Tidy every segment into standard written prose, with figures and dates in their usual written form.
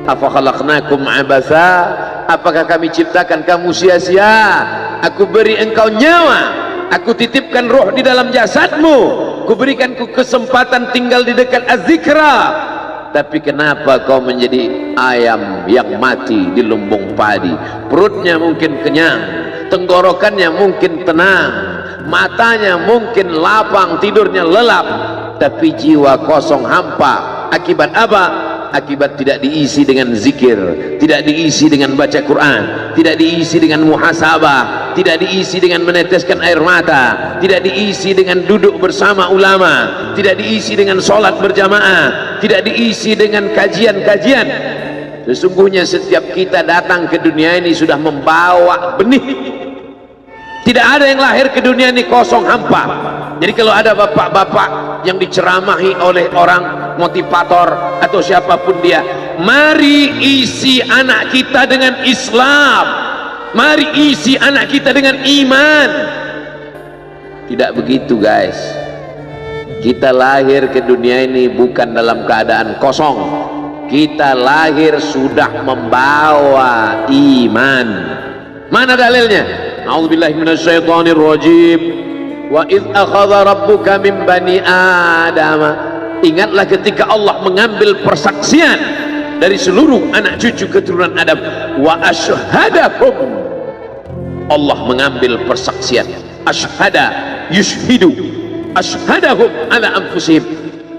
Afa khalaqnakum abatha, apakah kami ciptakan kamu sia-sia? Aku beri engkau nyawa, aku titipkan roh di dalam jasadmu, kuberikan kesempatan tinggal di dekat az-zikra, tapi kenapa kau menjadi ayam yang mati di lumbung padi? Perutnya mungkin kenyang, tenggorokannya mungkin tenang, matanya mungkin lapang, tidurnya lelap, tapi jiwa kosong hampa. Akibat apa? Akibat tidak diisi dengan zikir, tidak diisi dengan baca Quran, tidak diisi dengan muhasabah, tidak diisi dengan meneteskan air mata, tidak diisi dengan duduk bersama ulama, tidak diisi dengan sholat berjamaah, tidak diisi dengan kajian-kajian. Sesungguhnya setiap kita datang ke dunia ini sudah membawa benih. Tidak ada yang lahir ke dunia ini kosong hampa. Jadi kalau ada bapak-bapak yang diceramahi oleh orang motivator atau siapapun dia, mari isi anak kita dengan Islam, mari isi anak kita dengan iman. Tidak begitu guys. Kita lahir ke dunia ini bukan dalam keadaan kosong. Kita lahir sudah membawa iman. Mana dalilnya? A'udzubillahi minasyaitonir rajim. Wa idz akhadha rabbuka min bani Adam. Ingatlah ketika Allah mengambil persaksian dari seluruh anak cucu keturunan Adam. Wa asyhadahum. Allah mengambil persaksian. Asyhada yushhidu. Asyhadahum ala anfusihim.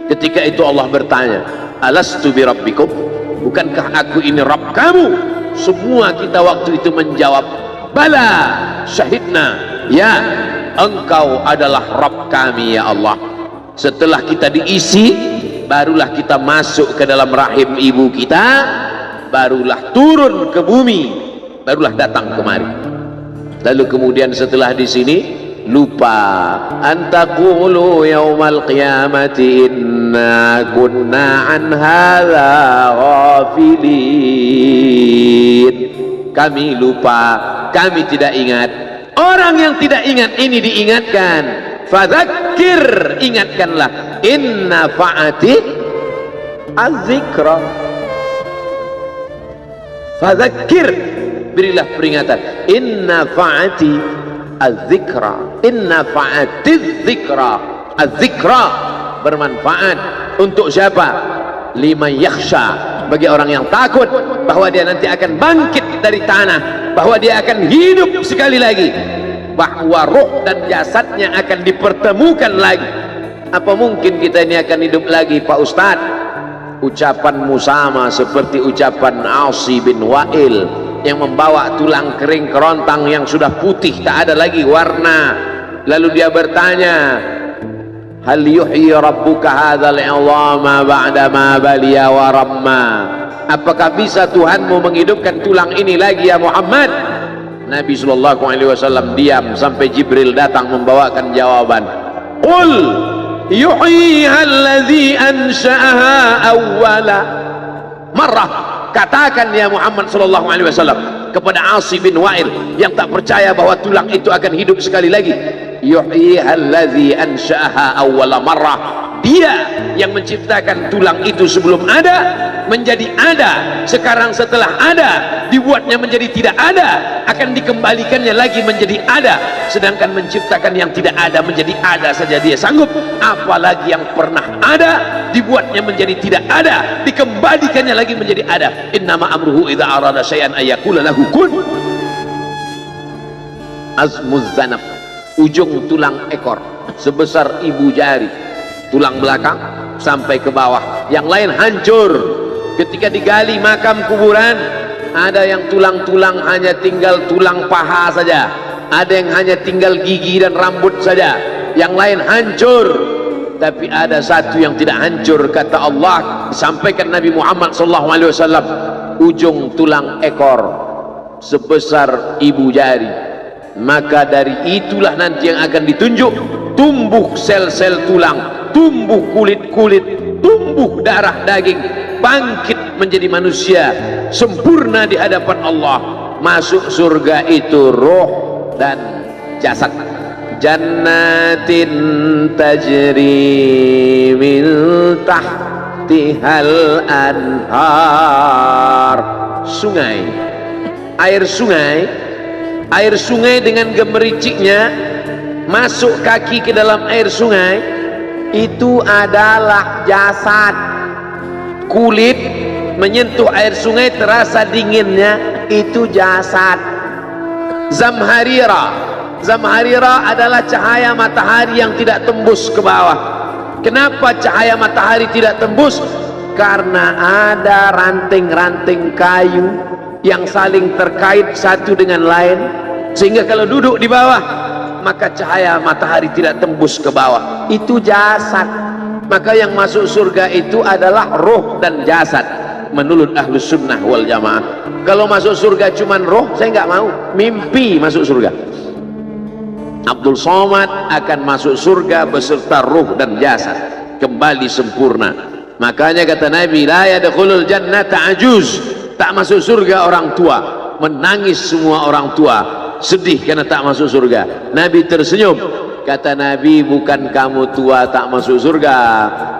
Ketika itu Allah bertanya, alastu bi rabbikum? Bukankah aku ini Rabb kamu? Semua kita waktu itu menjawab, bala syahidna, ya engkau adalah Rabb kami ya Allah. Setelah kita diisi, barulah kita masuk ke dalam rahim ibu kita, barulah turun ke bumi, barulah datang kemari. Lalu kemudian setelah di sini lupa, antaqulu yaumal qiyamati inna kunna an hadza ghafilin. Kami lupa, kami tidak ingat. Orang yang tidak ingat ini diingatkan. Fadzakir, ingatkanlah. Inna fa'ati az-zikra. Fadzakir, berilah peringatan. Inna fa'ati az-zikra. Inna fa'ati az-zikra. Az-zikra bermanfaat untuk siapa? Liman yakhsha, bagi orang yang takut bahwa dia nanti akan bangkit dari tanah, bahwa dia akan hidup sekali lagi, bahwa roh dan jasadnya akan dipertemukan lagi. Apa mungkin kita ini akan hidup lagi Pak Ustadz? Ucapanmu sama seperti ucapan Asi bin Wa'il yang membawa tulang kering kerontang yang sudah putih tak ada lagi warna. Lalu dia bertanya, hal yuhyi rabbuka hadzal 'idhama ba'da ma baliya wa ramma? Apakah bisa Tuhanmu menghidupkan tulang ini lagi ya Muhammad? Nabi sallallahu alaihi wasallam diam sampai Jibril datang membawakan jawaban. Qul yuhyiha allazi ansha'aha awwala marrah. Katakan ya Muhammad sallallahu alaihi wasallam kepada Asi bin Wa'il yang tak percaya bahwa tulang itu akan hidup sekali lagi. Yuhyiha allazi ansha'aha awwala marrah. Dia yang menciptakan tulang itu sebelum ada menjadi ada, sekarang setelah ada dibuatnya menjadi tidak ada, akan dikembalikannya lagi menjadi ada. Sedangkan menciptakan yang tidak ada menjadi ada saja dia sanggup, apalagi yang pernah ada dibuatnya menjadi tidak ada, dikembalikannya lagi menjadi ada. Innama amruhu idza arada syai'an ayyaqula lahu kun. Azmuz zanab, ujung tulang ekor sebesar ibu jari, tulang belakang sampai ke bawah, yang lain hancur. Ketika digali makam kuburan, ada yang tulang-tulang hanya tinggal tulang paha saja, ada yang hanya tinggal gigi dan rambut saja, yang lain hancur. Tapi ada satu yang tidak hancur, kata Allah, disampaikan Nabi Muhammad SAW, ujung tulang ekor sebesar ibu jari. Maka dari itulah nanti yang akan ditunjuk, tumbuh sel-sel tulang, tumbuh kulit-kulit, tumbuh darah daging, bangkit menjadi manusia sempurna di hadapan Allah. Masuk surga itu roh dan jasad. Jannatin tajri min tahtihal anhar. sungai. Air sungai dengan gemericiknya masuk kaki ke dalam air sungai, itu adalah jasad. Kulit menyentuh air sungai terasa dinginnya, itu jasad. Zamharira adalah cahaya matahari yang tidak tembus ke bawah. Kenapa cahaya matahari tidak tembus? Karena ada ranting-ranting kayu yang saling terkait satu dengan lain, sehingga kalau duduk di bawah maka cahaya matahari tidak tembus ke bawah. Itu jasad. Maka yang masuk surga itu adalah roh dan jasad menurut Ahlus Sunnah wal Jamaah. Kalau masuk surga cuman roh, saya nggak mau. Mimpi masuk surga. Abdul Somad akan masuk surga beserta roh dan jasad, kembali sempurna. Makanya kata Nabi, la yadkhulul jannata ajuz, tak masuk surga orang tua. Menangis semua orang tua, sedih karena tak masuk surga. Nabi tersenyum, kata Nabi, bukan kamu tua tak masuk surga,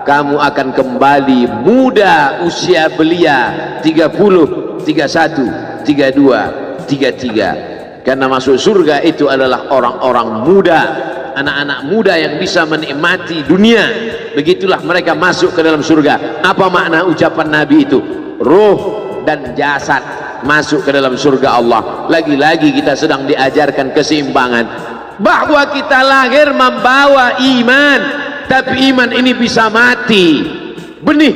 kamu akan kembali muda usia belia 30, 31, 32, 33. Karena masuk surga itu adalah orang-orang muda, anak-anak muda yang bisa menikmati dunia. Begitulah mereka masuk ke dalam surga. Apa makna ucapan Nabi itu? Ruh dan jasad masuk ke dalam surga Allah. Lagi-lagi kita sedang diajarkan keseimbangan, bahwa kita lahir membawa iman, tapi iman ini bisa mati. Benih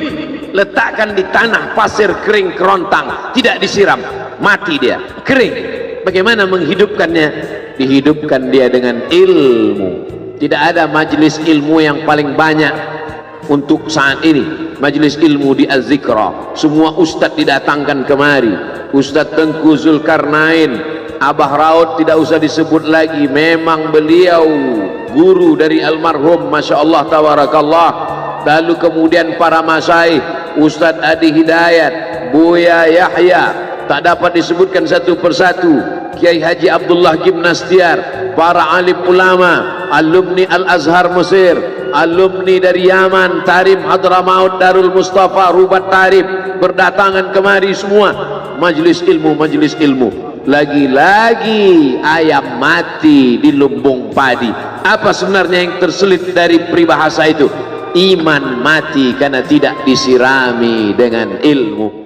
letakkan di tanah pasir kering kerontang, tidak disiram, mati dia, kering. Bagaimana menghidupkannya? Dihidupkan dia dengan ilmu. Tidak ada majelis ilmu yang paling banyak untuk saat ini. Majelis ilmu di Az-Zikra, semua ustadz didatangkan kemari. Ustadz Tengku Zulkarnain, Abah Raud tidak usah disebut lagi, memang beliau guru dari almarhum, Masya Allah tabarakallah. Lalu kemudian para masyaikh, Ustadz Adi Hidayat, Buya Yahya, tak dapat disebutkan satu persatu, Kiai Haji Abdullah Gimnastiar, para alim ulama, alumni Al-Azhar Mesir, alumni dari Yaman, Tarim Hadramaut, Darul Mustafa, Rubat Tarif, berdatangan kemari semua. Majelis ilmu. Lagi-lagi ayam mati di lumbung padi. Apa sebenarnya yang terselit dari peribahasa itu? Iman mati karena tidak disirami dengan ilmu.